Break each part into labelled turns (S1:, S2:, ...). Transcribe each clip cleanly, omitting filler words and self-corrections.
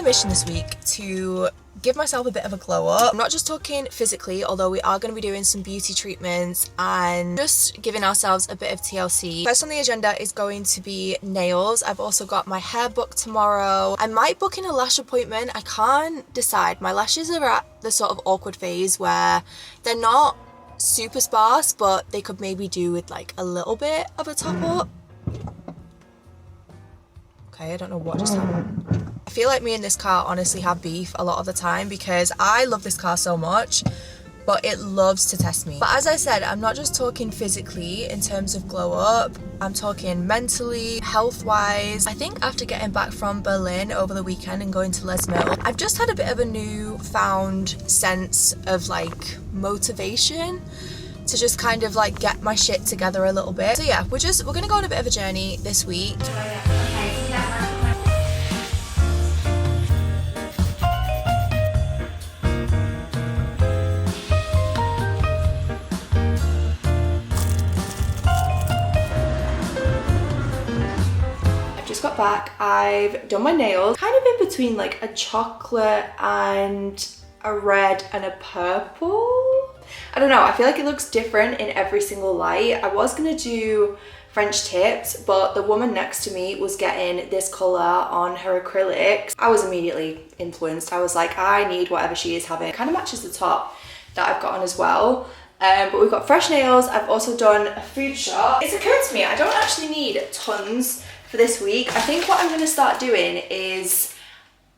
S1: a mission this week to give myself a bit of a glow up. I'm not just talking physically, although we are going to be doing some beauty treatments and just giving ourselves a bit of TLC. First on the agenda is going to be nails. I've also got my hair booked tomorrow. I might book in a lash appointment. I can't decide. My lashes are at the sort of awkward phase where they're not super sparse, but they could maybe do with like a little bit of a top up. Okay, I don't know what just happened. I feel like me and this car honestly have beef a lot of the time because I love this car so much, but it loves to test me. But as I said, I'm not just talking physically in terms of glow up, I'm talking mentally, health-wise. I think after getting back from Berlin over the weekend and going to Les Mills, I've just had a bit of a newfound sense of like motivation to just kind of like get my shit together a little bit. So yeah, we're gonna go on a bit of a journey this week. Got back, I've done my nails, kind of in between like a chocolate and a red and a purple. I don't know, I feel like it looks different in every single light. I was gonna do French tips, but the woman next to me was getting this color on her acrylics. I was immediately influenced. I was like, I need whatever she is having. It kind of matches the top that I've got on as well. But we've got fresh nails. I've also done a food shot. It's occurred to me, I don't actually need tons for this week. I think what I'm going to start doing is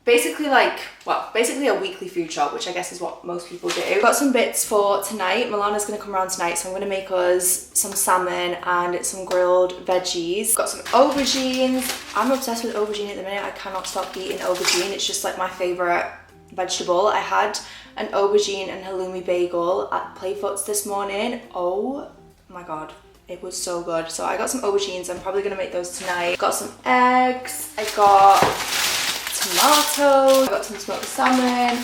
S1: basically a weekly food shop, which I guess is what most people do. Got some bits for tonight. Milana's going to come around tonight, so I'm going to make us some salmon and some grilled veggies. Got some aubergines. I'm obsessed with aubergine at the minute. I cannot stop eating aubergine. It's just like my favorite vegetable. I had an aubergine and halloumi bagel at Playfoot's this morning. Oh my god. It was so good. So I got some aubergines. I'm probably gonna make those tonight. Got some eggs. I got tomatoes. I got some smoked salmon.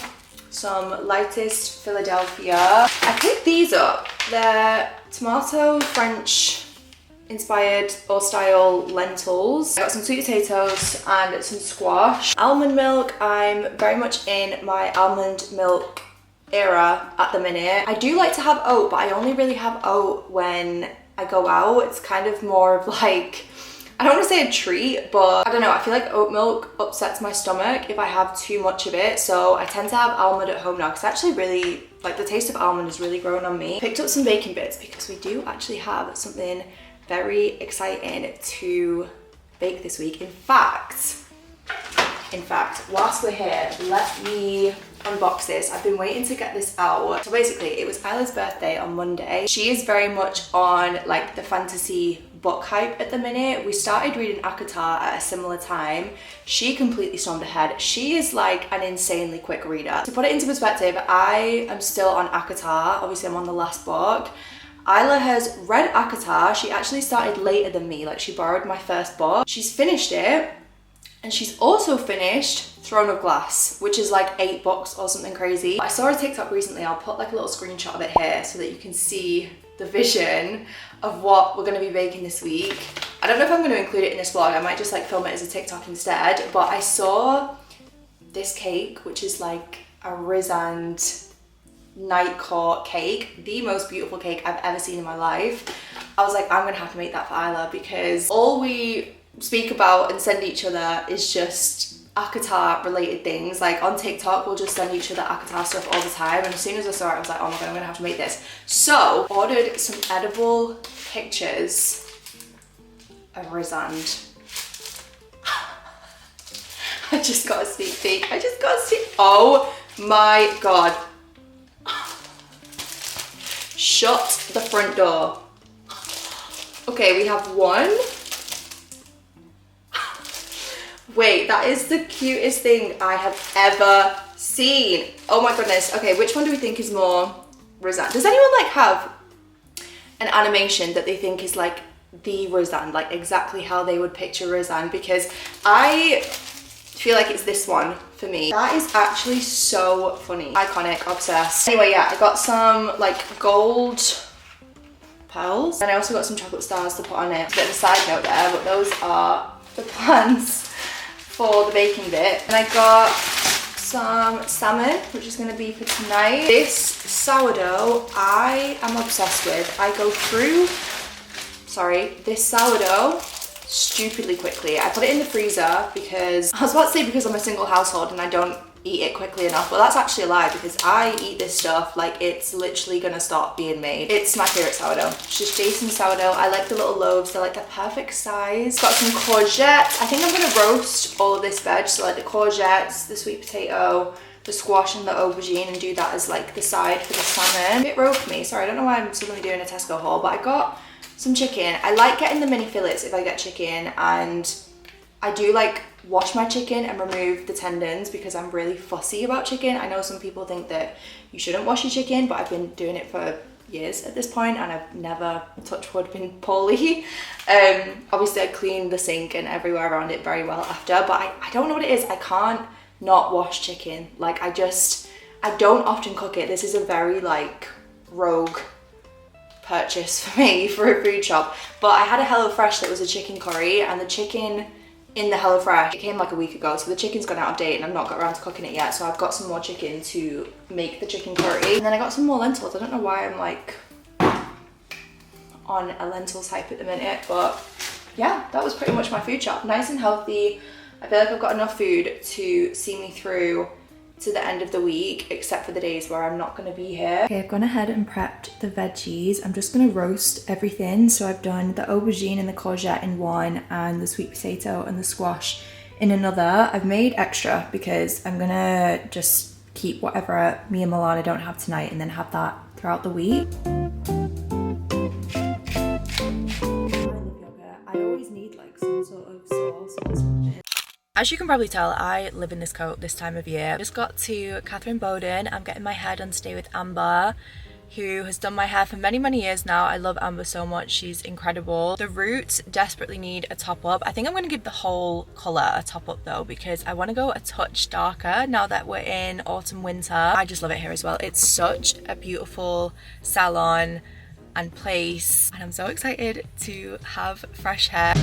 S1: Some lightest Philadelphia. I picked these up. They're tomato French inspired or style lentils. I got some sweet potatoes and some squash. Almond milk. I'm very much in my almond milk era at the minute. I do like to have oat, but I only really have oat when I go out. It's kind of more of like, I don't want to say a treat, but I don't know, I feel like oat milk upsets my stomach if I have too much of it, so I tend to have almond at home now because I actually really like the taste of almond has really grown on me. Picked up some bacon bits because we do actually have something very exciting to bake this week. In fact, whilst we're here, let me unbox this. I've been waiting to get this out. So basically, it was Isla's birthday on Monday. She is very much on like the fantasy book hype at the minute. We started reading ACOTAR at a similar time. She completely stormed ahead. She is like an insanely quick reader. To put it into perspective, I am still on ACOTAR. Obviously, I'm on the last book. Isla has read ACOTAR. She actually started later than me. Like she borrowed my first book. She's finished it. And she's also finished Throne of Glass, which is like 8 books or something crazy. I saw a TikTok recently. I'll put like a little screenshot of it here so that you can see the vision of what we're going to be baking this week. I don't know if I'm going to include it in this vlog. I might just like film it as a TikTok instead. But I saw this cake, which is like a Rizand night court cake, the most beautiful cake I've ever seen in my life. I was like, I'm going to have to make that for Isla because all we speak about and send each other is just ACOTAR related things. Like on TikTok we'll just send each other ACOTAR stuff all the time, and as soon as I saw it I was like, oh my god, I'm gonna have to make this. So ordered some edible pictures of Rizand. I just got a sneak peek. Oh my god. Shut the front door. Okay, we have one. Wait, that is the cutest thing I have ever seen. Oh my goodness. Okay, which one do we think is more Rizand? Does anyone like have an animation that they think is like the Rizand, like exactly how they would picture Rizand? Because I feel like it's this one for me. That is actually so funny. Iconic, obsessed. Anyway, yeah, I got some like gold pearls, and I also got some chocolate stars to put on it. A bit of a side note there, but those are the plans for the baking bit. And I got some salmon, which is going to be for tonight. This sourdough I am obsessed with. I go through, this sourdough stupidly quickly. I put it in the freezer because, I was about to say because I'm a single household and I don't eat it quickly enough, but that's actually a lie because I eat this stuff like it's literally gonna stop being made. It's my favorite sourdough. It's just Jason sourdough. I like the little loaves. They're like the perfect size. Got some courgettes. I think I'm gonna roast all of this veg, so like the courgettes, the sweet potato, the squash and the aubergine, and do that as like the side for the salmon. A bit rogue for me. Sorry, I don't know why I'm suddenly doing a Tesco haul, but I got some chicken. I like getting the mini fillets if I get chicken, and I do like wash my chicken and remove the tendons because I'm really fussy about chicken. I know some people think that you shouldn't wash your chicken, but I've been doing it for years at this point and I've never, touch wood, been poorly. Obviously I clean the sink and everywhere around it very well after, but I don't know what it is. I can't not wash chicken. Like I don't often cook it. This is a very like rogue purchase for me for a food shop. But I had a HelloFresh that was a chicken curry, and the chicken in the HelloFresh, it came like a week ago, so the chicken's gone out of date and I've not got around to cooking it yet, so I've got some more chicken to make the chicken curry. And then I got some more lentils. I don't know why I'm like on a lentils hype at the minute, but yeah, that was pretty much my food shop. Nice and healthy. I feel like I've got enough food to see me through to the end of the week, except for the days where I'm not going to be here. Okay, I've gone ahead and prepped the veggies. I'm just going to roast everything. So I've done the aubergine and the courgette in one, and the sweet potato and the squash in another. I've made extra because I'm going to just keep whatever me and Milana don't have tonight and then have that throughout the week. I always need like some sort of sauce or something. As you can probably tell, I live in this coat this time of year. Just got to Catherine Bowden. I'm getting my hair done today with Amber, who has done my hair for many, many years now. I love Amber so much. She's incredible. The roots desperately need a top up. I think I'm going to give the whole colour a top up though, because I want to go a touch darker now that we're in autumn, winter. I just love it here as well. It's such a beautiful salon and place, and I'm so excited to have fresh hair.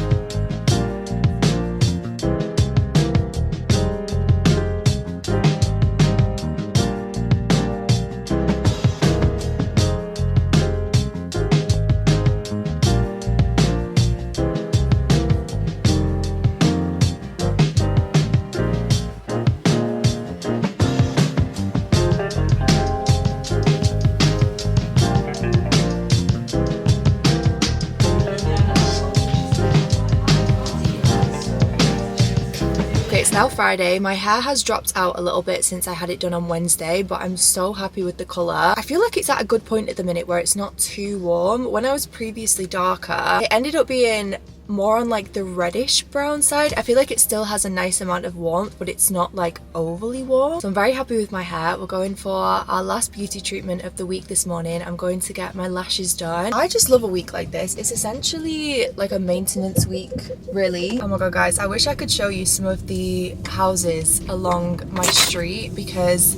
S1: It's now Friday. My hair has dropped out a little bit since I had it done on Wednesday, but I'm so happy with the colour. I feel like it's at a good point at the minute where it's not too warm. When I was previously darker, it ended up being more on like the reddish brown side. I feel like it still has a nice amount of warmth, but it's not like overly warm. So I'm very happy with my hair. We're going for our last beauty treatment of the week this morning. I'm going to get my lashes done. I just love a week like this. It's essentially like a maintenance week, really. Oh my god, guys, I wish I could show you some of the houses along my street, because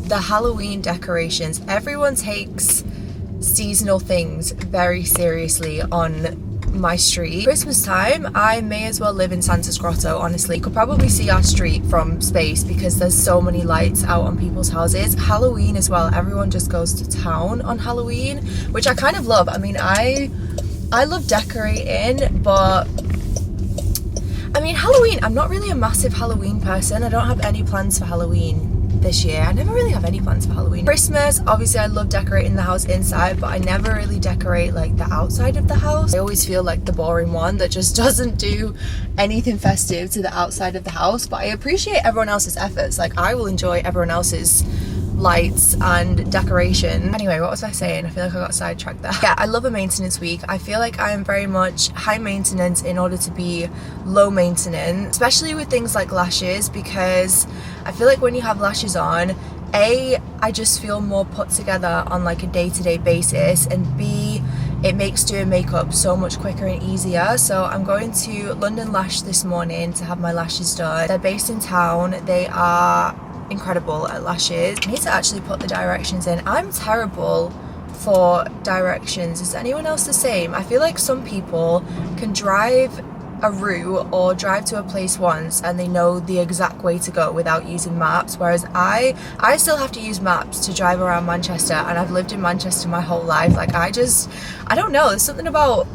S1: the Halloween decorations, everyone takes seasonal things very seriously on my street. Christmas time, I may as well live in Santa's Grotto, honestly. You could probably see our street from space because there's so many lights out on people's houses. Halloween as well, everyone just goes to town on Halloween, which I kind of love. I mean, I love decorating, but I mean, Halloween, I'm not really a massive Halloween person. I don't have any plans for Halloween this year. I never really have any plans for Halloween. Christmas, obviously I love decorating the house inside, but I never really decorate like the outside of the house. I always feel like the boring one that just doesn't do anything festive to the outside of the house, but I appreciate everyone else's efforts. Like, I will enjoy everyone else's lights and decoration. Anyway, what was I saying? I feel like I got sidetracked there. Yeah, I love a maintenance week. I feel like I am very much high maintenance in order to be low maintenance, especially with things like lashes, because I feel like when you have lashes on, A, I just feel more put together on like a day-to-day basis, and B, it makes doing makeup so much quicker and easier. So I'm going to London Lash this morning to have my lashes done. They're based in town. They are incredible at lashes. I need to actually put the directions in. I'm terrible for directions. Is anyone else the same? I feel like some people can drive a route or drive to a place once and they know the exact way to go without using maps, whereas I still have to use maps to drive around Manchester, and I've lived in Manchester my whole life. Like I don't know, there's something about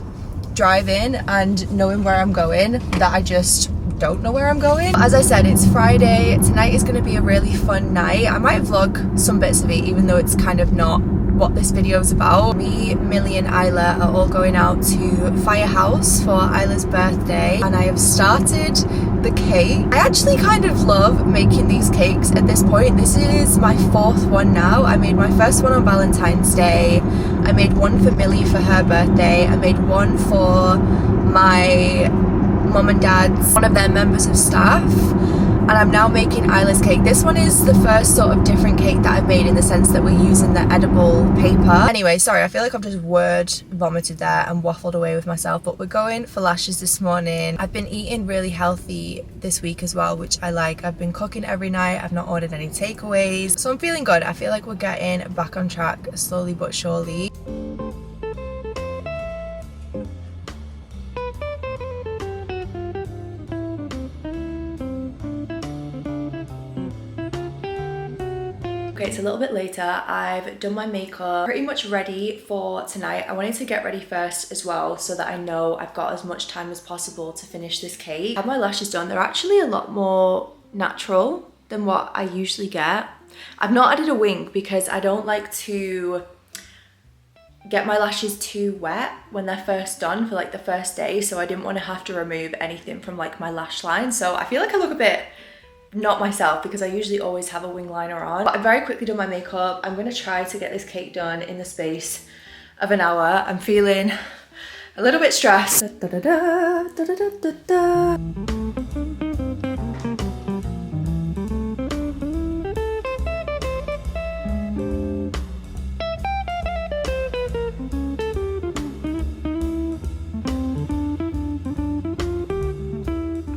S1: driving and knowing where I'm going that I just don't know where I'm going. As I said, it's Friday. Tonight is going to be a really fun night. I might vlog some bits of it, even though it's kind of not what this video is about. Me, Millie and Isla are all going out to Firehouse for Isla's birthday, and I have started the cake. I actually kind of love making these cakes at this point. This is my 4th one now. I made my first one on Valentine's Day. I made one for Millie for her birthday. I made one for my mum and dad's, one of their members of staff, and I'm now making Isla's cake. This one is the first sort of different cake that I've made, in the sense that we're using the edible paper. Anyway, sorry, I feel like I've just word vomited there and waffled away with myself, but we're going for lashes this morning. I've been eating really healthy this week as well, which I like. I've been cooking every night. I've not ordered any takeaways, so I'm feeling good. I feel like we're getting back on track slowly but surely. Okay, it's a little bit later. I've done my makeup, pretty much ready for tonight. I wanted to get ready first as well, so that I know I've got as much time as possible to finish this cake. I have my lashes done. They're actually a lot more natural than what I usually get. I've not added a wing because I don't like to get my lashes too wet when they're first done for like the first day, so I didn't want to have to remove anything from like my lash line. So I feel like I look a bit not myself because I usually always have a wing liner on. But I've very quickly done my makeup. I'm gonna try to get this cake done in the space of an hour. I'm feeling a little bit stressed.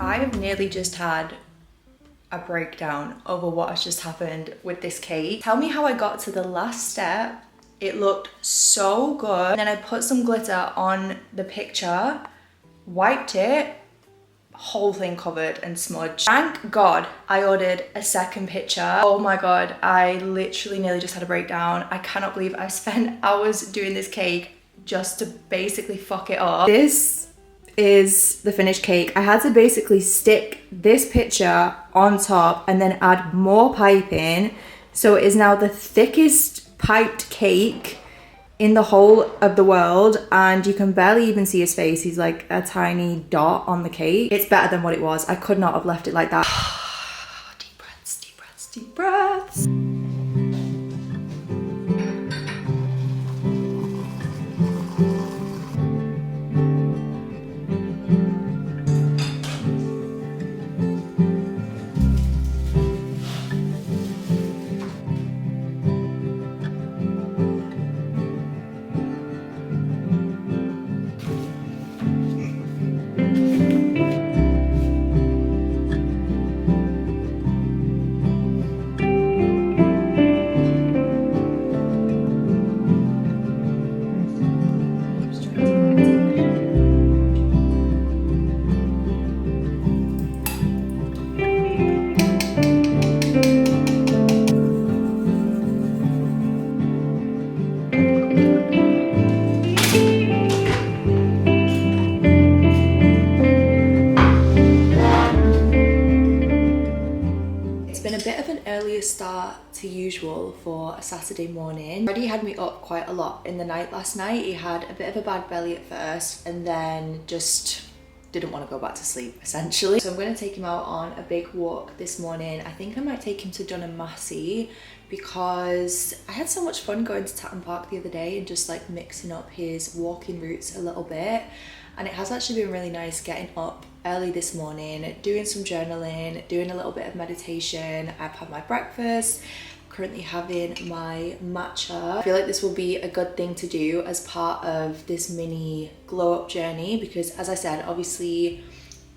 S1: I have nearly just had a breakdown over what has just happened with this cake. Tell me how I got to the last step. It looked so good. And then I put some glitter on the picture, wiped it, whole thing covered and smudged. Thank God I ordered a second picture. Oh my God, I literally nearly just had a breakdown. I cannot believe I spent hours doing this cake just to basically fuck it up. This is the finished cake. I had to basically stick this picture on top and then add more piping, so it is now the thickest piped cake in the whole of the world, and you can barely even see his face. He's like a tiny dot on the cake. It's better than what it was. I could not have left it like that. Deep breaths, deep breaths, deep breaths. Start to usual for a Saturday morning. Freddie had me up quite a lot in the night last night. He had a bit of a bad belly at first and then just didn't want to go back to sleep essentially. So I'm going to take him out on a big walk this morning. I think I might take him to Dun and Massey because I had so much fun going to Tatton Park the other day and just like mixing up his walking routes a little bit. And it has actually been really nice getting up early this morning, doing some journaling, doing a little bit of meditation. I've had my breakfast, currently having my matcha. I feel like this will be a good thing to do as part of this mini glow up journey because, as I said, obviously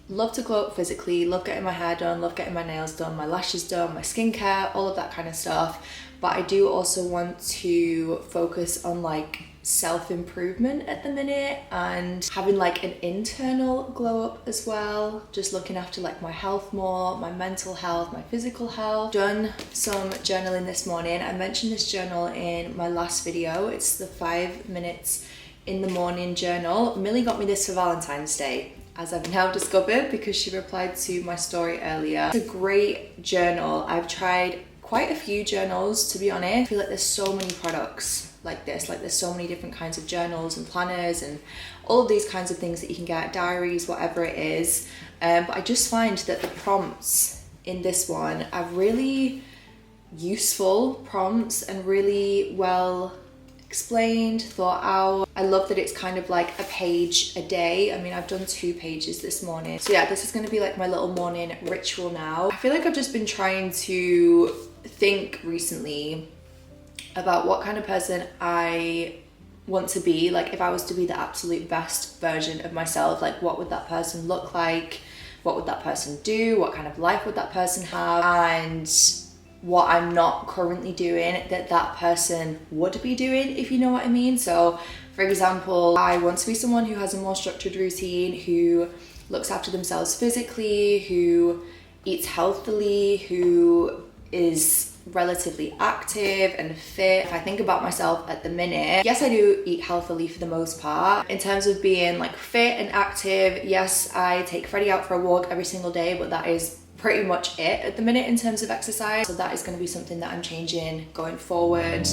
S1: love to glow up physically, love getting my hair done, love getting my nails done, my lashes done, my skincare, all of that kind of stuff. but I do also want to focus on like self-improvement at the minute and having like an internal glow up as well, just looking after like my health more, my mental health, my physical health. Done some journaling this morning. I mentioned this journal in my last video. It's the 5 minutes in the morning journal. Millie got me this for Valentine's Day, as I've now discovered, because she replied to my story earlier. It's a great journal. I've tried quite a few journals, to be honest. I feel like there's so many products like this, like there's so many different kinds of journals and planners and all of these kinds of things that you can get, diaries, whatever it is. But I just find that the prompts in this one are really useful prompts and really well explained, thought out. I love that it's kind of like a page a day. I mean, I've done 2 pages this morning. So yeah, this is going to be like my little morning ritual now. I feel like I've just been trying to think recently about what kind of person I want to be. Like if I was to be the absolute best version of myself, like what would that person look like? What would that person do? What kind of life would that person have? And what I'm not currently doing that that person would be doing, if you know what I mean. So for example, I want to be someone who has a more structured routine, who looks after themselves physically, who eats healthily, who is relatively active and fit. If I think about myself at the minute, yes, I do eat healthily for the most part. In terms of being like fit and active, yes, I take Freddie out for a walk every single day, but that is pretty much it at the minute in terms of exercise. So that is going to be something that I'm changing going forward.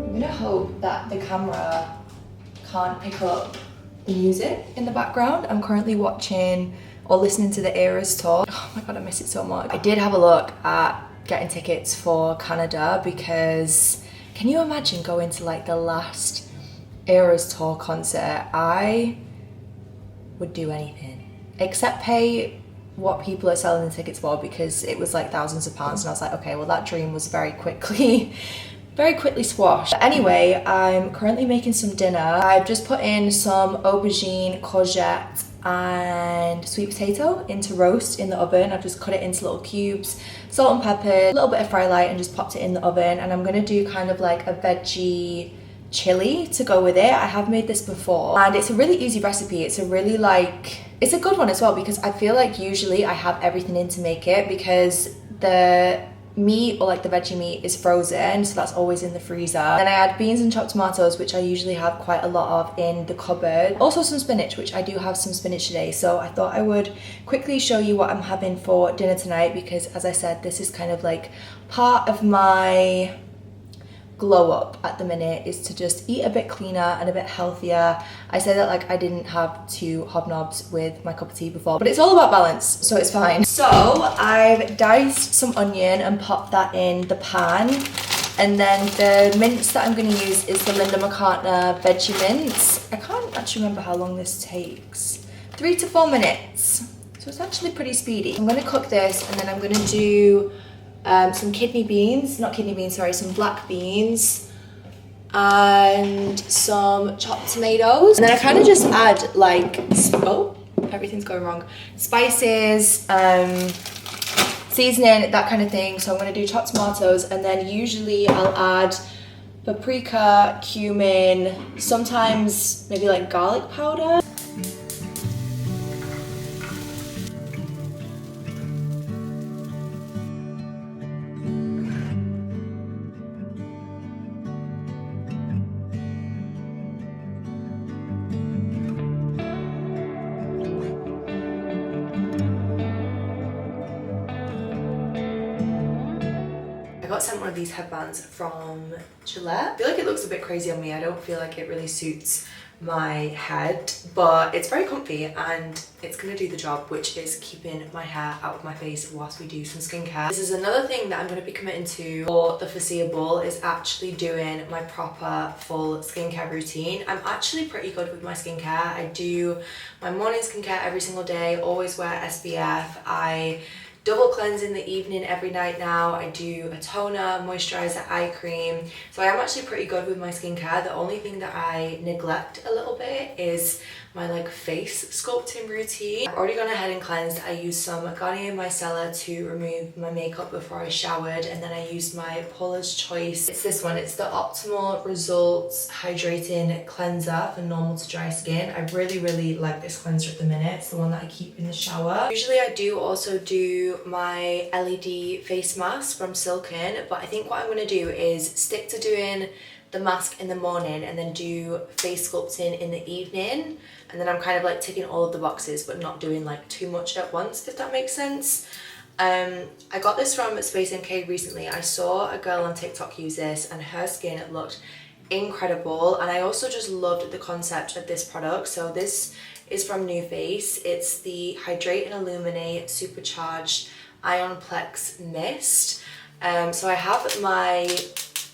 S1: I'm gonna hope that the camera can't pick up the music in the background. I'm currently watching or listening to the Eras tour. Oh my god, I miss it so much. I did have a look at getting tickets for Canada because can you imagine going to like the last Eras tour concert? I would do anything except pay what people are selling the tickets for, because it was like thousands of pounds, and I was like, okay, well that dream was very quickly squashed. But anyway, I'm currently making some dinner. I've just put in some aubergine, courgette and sweet potato into roast in the oven. I've just cut it into little cubes, salt and pepper, a little bit of fry light, and just popped it in the oven. And I'm gonna do kind of like a veggie chili to go with it. I have made this before and it's a really easy recipe. It's a really it's a good one as well, because I feel like usually I have everything in to make it, because the meat or like the veggie meat is frozen, so that's always in the freezer. Then I add beans and chopped tomatoes, which I usually have quite a lot of in the cupboard. Also some spinach, which I do have some spinach today. So I thought I would quickly show you what I'm having for dinner tonight, because as I said, this is kind of like part of my glow up at the minute, is to just eat a bit cleaner and a bit healthier. I say that like I didn't have 2 hobnobs with my cup of tea before, but it's all about balance, so it's fine. So I've diced some onion and popped that in the pan, and then the mince that I'm going to use is the Linda McCartney veggie mince. I can't actually remember how long this takes. 3 to 4 minutes, so it's actually pretty speedy. I'm going to cook this, and then I'm going to do some some black beans and some chopped tomatoes. And then I kind of just add like, oh, everything's going wrong. Spices, seasoning, that kind of thing. So I'm gonna do chopped tomatoes, and then usually I'll add paprika, cumin, sometimes maybe like garlic powder. I got sent one of these headbands from Gillette. I feel like it looks a bit crazy on me. I don't feel like it really suits my head, but it's very comfy and it's gonna do the job, which is keeping my hair out of my face whilst we do some skincare. This is another thing that I'm gonna be committing to for the foreseeable, is actually doing my proper full skincare routine. I'm actually pretty good with my skincare. I do my morning skincare every single day, always wear SPF. I double cleanse in the evening every night now. I do a toner, moisturizer, eye cream. So I am actually pretty good with my skincare. The only thing that I neglect a little bit is my like face sculpting routine. I've already gone ahead and cleansed. I used some Garnier Micellar to remove my makeup before I showered, and then I used my Paula's Choice. It's this one. It's the Optimal Results Hydrating Cleanser for normal to dry skin. I really like this cleanser at the minute. It's the one that I keep in the shower. Usually I do also do my LED face mask from Silken, but I think what I'm going to do is stick to doing the mask in the morning and then do face sculpting in the evening, and then I'm kind of like ticking all of the boxes but not doing like too much at once, if that makes sense. I got this from Space NK recently. I saw a girl on TikTok use this and her skin looked incredible, and I also just loved the concept of this product. So this is from New Face. It's the Hydrate and Illuminate Supercharged Ion Plex Mist. So I have my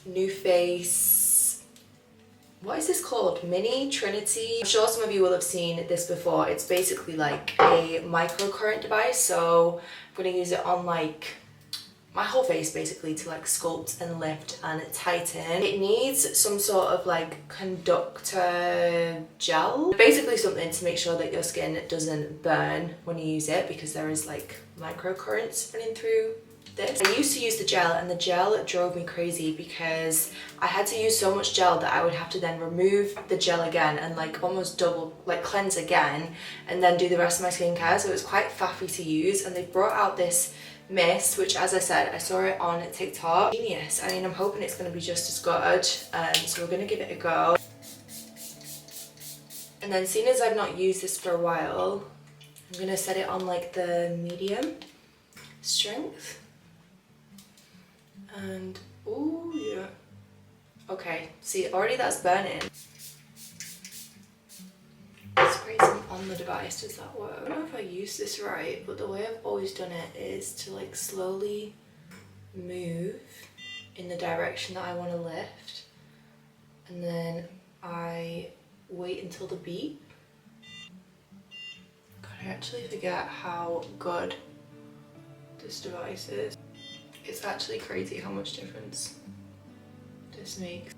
S1: New Face, what is this called? Mini Trinity. I'm sure some of you will have seen this before. It's basically like a microcurrent device. So I'm going to use it on like my whole face basically to like sculpt and lift and tighten. It needs some sort of like conductor gel. Basically something to make sure that your skin doesn't burn when you use it, because there is like microcurrents running through this. I used to use the gel, and the gel drove me crazy because I had to use so much gel that I would have to then remove the gel again and like almost double like cleanse again and then do the rest of my skincare. So it was quite faffy to use, and they brought out this mist, which, as I said, I saw it on TikTok. Genius. I mean, I'm hoping it's going to be just as good, so we're going to give it a go. And then, seeing as I've not used this for a while, I'm going to set it on like the medium strength. And oh yeah, okay, see, already that's burning. Spray some on the device. Does that work? I don't know if I use this right, but the way I've always done it is to like slowly move in the direction that I want to lift, and then I wait until the beep. God, I actually forget how good this device is. It's actually crazy how much difference this makes.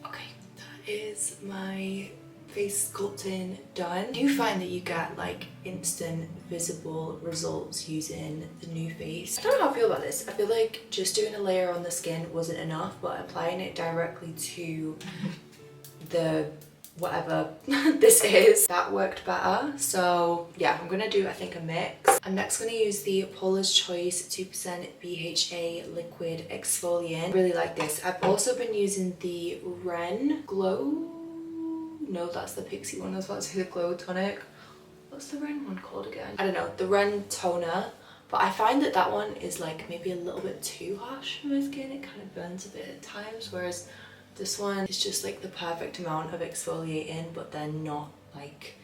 S1: Okay, that is my face sculpting done. I do find that you get like instant visible results using the New Face. I don't know how I feel about this. I feel like just doing a layer on the skin wasn't enough, but applying it directly to the whatever this is, that worked better. So yeah, I'm gonna do, I think, a mix. I'm next gonna use the Paula's Choice 2% BHA liquid exfoliant. Really like this. I've also been using the Ren Glow, no, that's the Pixie one. I was about to say the Glow Tonic. What's the Ren one called again? I don't know, the Ren Toner. But I find that that one is like maybe a little bit too harsh for my skin. It kind of burns a bit at times, whereas this one is just like the perfect amount of exfoliating, but then not like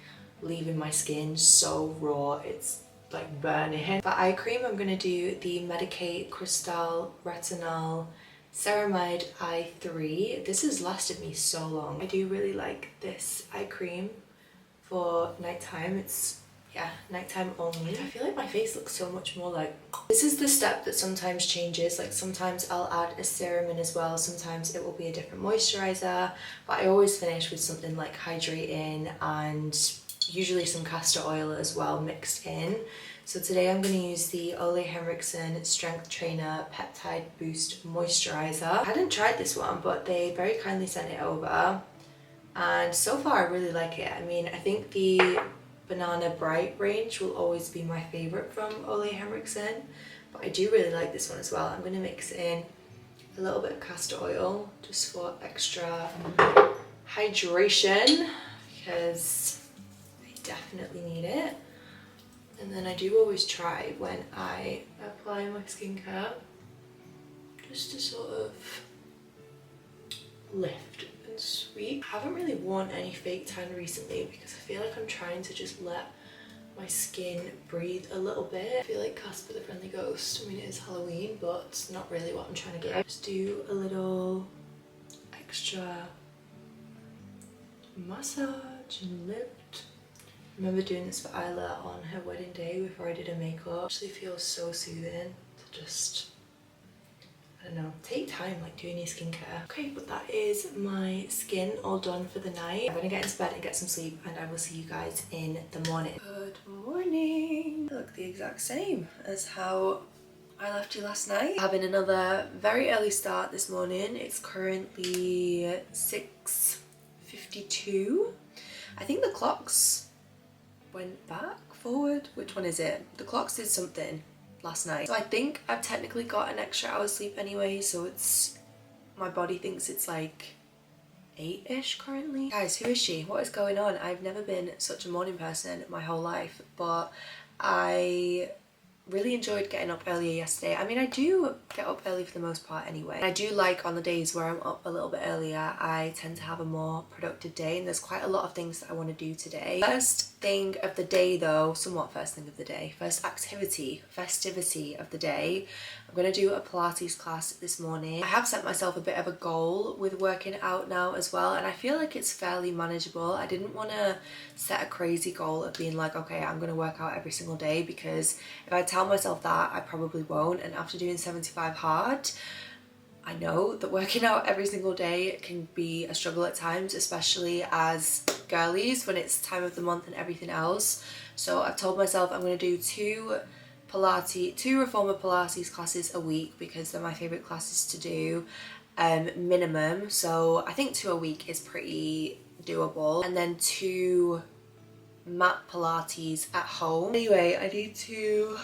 S1: leaving my skin so raw it's like burning. For eye cream, I'm going to do the MediaCityUK Crystal Retinol Ceramide Eye 3. This has lasted me so long. I do really like this eye cream for nighttime. It's, yeah, nighttime only. I feel like my face looks so much more like... This is the step that sometimes changes. Like sometimes I'll add a serum in as well. Sometimes it will be a different moisturizer. But I always finish with something like hydrating and usually some castor oil as well mixed in. So today I'm going to use the Ole Henriksen Strength Trainer Peptide Boost Moisturizer. I hadn't tried this one, but they very kindly sent it over. And so far I really like it. I mean, I think the Banana Bright range will always be my favourite from Ole Henriksen, but I do really like this one as well. I'm going to mix in a little bit of castor oil just for extra hydration, because I definitely need it. And then I do always try when I apply my skincare just to sort of lift and sweep. I haven't really worn any fake tan recently because I feel like I'm trying to just let my skin breathe a little bit. I feel like Casper the Friendly Ghost. I mean, it is Halloween, but it's not really what I'm trying to get. Just do a little extra massage Virgin lipped. I remember doing this for Isla on her wedding day before I did her makeup. It actually feels so soothing to just, I don't know, take time like doing your skincare. Okay, but that is my skin all done for the night. I'm gonna get into bed and get some sleep, and I will see you guys in the morning. Good morning. I look the exact same as how I left you last night. Having another very early start this morning. It's currently 6:52. I think the clocks went back, forward. Which one is it? The clocks did something last night. So I think I've technically got an extra hour's sleep anyway, so it's, my body thinks it's like 8-ish currently. Guys, who is she? What is going on? I've never been such a morning person my whole life, but I really enjoyed getting up earlier yesterday. I mean, I do get up early for the most part anyway. I do like on the days where I'm up a little bit earlier, I tend to have a more productive day, and there's quite a lot of things that I want to do today. First thing of the day though, somewhat first thing of the day, first activity, festivity of the day, I'm going to do a Pilates class this morning. I have set myself a bit of a goal with working out now as well, and I feel like it's fairly manageable. I didn't want to set a crazy goal of being like, okay, I'm going to work out every single day, because if I tell myself that, I probably won't. And after doing 75 hard, I know that working out every single day can be a struggle at times, especially as girlies when it's time of the month and everything else. So I've told myself I'm going to do two reformer Pilates classes a week, because they're my favorite classes to do, minimum. So I think 2 a week is pretty doable, and then 2 mat Pilates at home. Anyway, I need to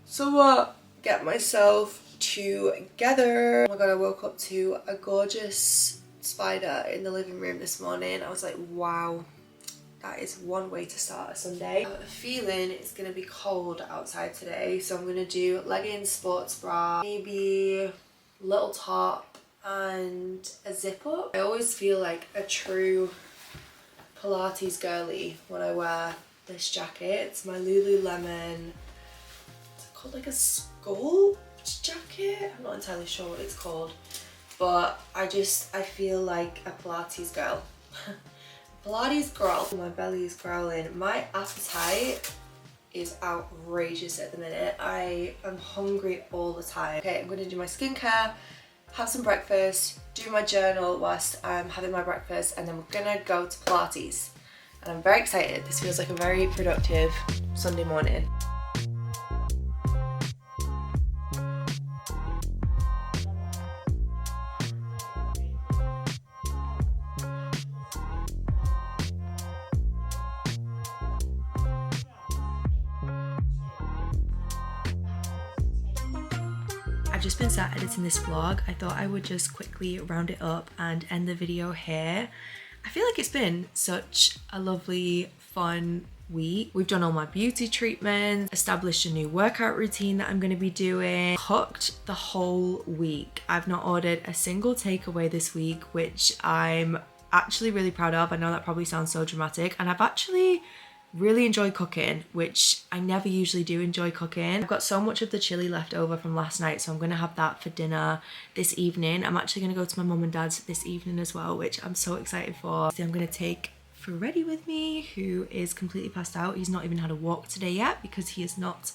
S1: somewhat get myself together. Oh my god, I woke up to a gorgeous spider in the living room this morning. I was like, wow, that is one way to start a Sunday. I have a feeling it's gonna be cold outside today, so I'm gonna do leggings, sports bra, maybe little top and a zip up. I always feel like a true Pilates girly when I wear this jacket. It's my Lululemon, is it called like a sculpt jacket? I'm not entirely sure what it's called, but I feel like a Pilates girl. Pilates girl. My belly is growling. My appetite is outrageous at the minute. I am hungry all the time. Okay, I'm gonna do my skincare, have some breakfast, do my journal whilst I'm having my breakfast, and then we're gonna go to Pilates. And I'm very excited. This feels like a very productive Sunday morning. I've just been sat editing this vlog. I thought I would just quickly round it up and end the video here. I feel like it's been such a lovely, fun week. We've done all my beauty treatments, established a new workout routine that I'm going to be doing, cooked the whole week. I've not ordered a single takeaway this week, which I'm actually really proud of. I know that probably sounds so dramatic, and I've actually really enjoyed cooking, which I never usually do enjoy cooking. I've got so much of the chili left over from last night, so I'm gonna have that for dinner this evening. I'm actually gonna go to my mum and dad's this evening as well, which I'm so excited for. So I'm gonna take Freddie with me, who is completely passed out. He's not even had a walk today yet because he has not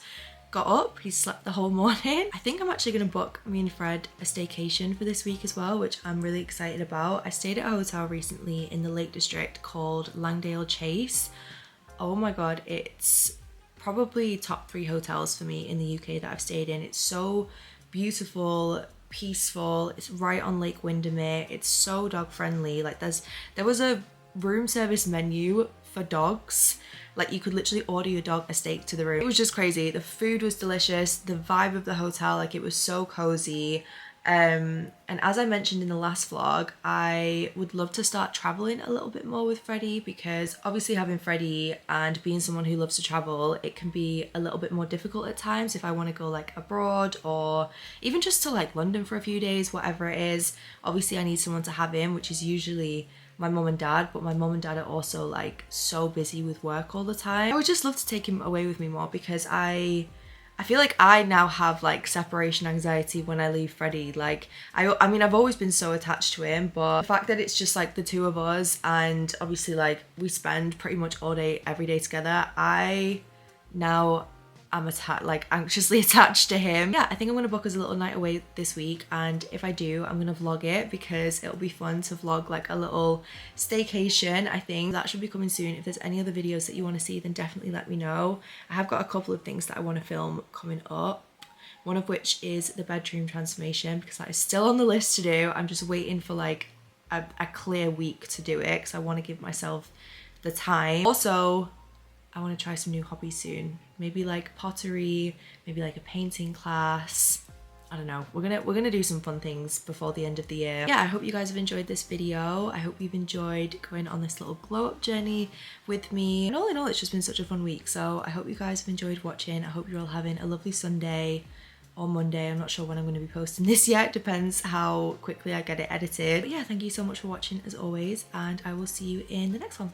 S1: got up. He's slept the whole morning. I think I'm actually gonna book me and Fred a staycation for this week as well, which I'm really excited about. I stayed at a hotel recently in the Lake District called Langdale Chase. Oh my god, it's probably top 3 hotels for me in the UK that I've stayed in. It's so beautiful, peaceful. It's right on Lake Windermere. It's so dog friendly. Like there was a room service menu for dogs. Like you could literally order your dog a steak to the room. It was just crazy. The food was delicious. The vibe of the hotel, like it was so cozy. And as I mentioned in the last vlog, I would love to start traveling a little bit more with Freddie, because obviously having Freddie and being someone who loves to travel, it can be a little bit more difficult at times if I want to go like abroad or even just to like London for a few days, whatever it is. Obviously I need someone to have him, which is usually my mum and dad, but my mum and dad are also like so busy with work all the time. I would just love to take him away with me more, because I
S2: I feel like I now have like separation anxiety when I leave Freddie. Like I mean, I've always been so attached to him, but the fact that it's just like the two of us, and obviously like we spend pretty much all day every day together, I now I'm like anxiously attached to him. Yeah, I think I'm gonna book us a little night away this week, and if I do, I'm gonna vlog it because it'll be fun to vlog like a little staycation. I think that should be coming soon. If there's any other videos that you want to see, then definitely let me know. I have got a couple of things that I want to film coming up, one of which is the bedroom transformation, because that is still on the list to do. I'm just waiting for like a clear week to do it because I want to give myself the time. Also, I want to try some new hobbies soon. Maybe like pottery, maybe like a painting class. I don't know. We're gonna do some fun things before the end of the year. Yeah, I hope you guys have enjoyed this video. I hope you've enjoyed going on this little glow up journey with me. And all in all, it's just been such a fun week. So I hope you guys have enjoyed watching. I hope you're all having a lovely Sunday or Monday. I'm not sure when I'm going to be posting this yet. Depends how quickly I get it edited. But yeah, thank you so much for watching as always, and I will see you in the next one.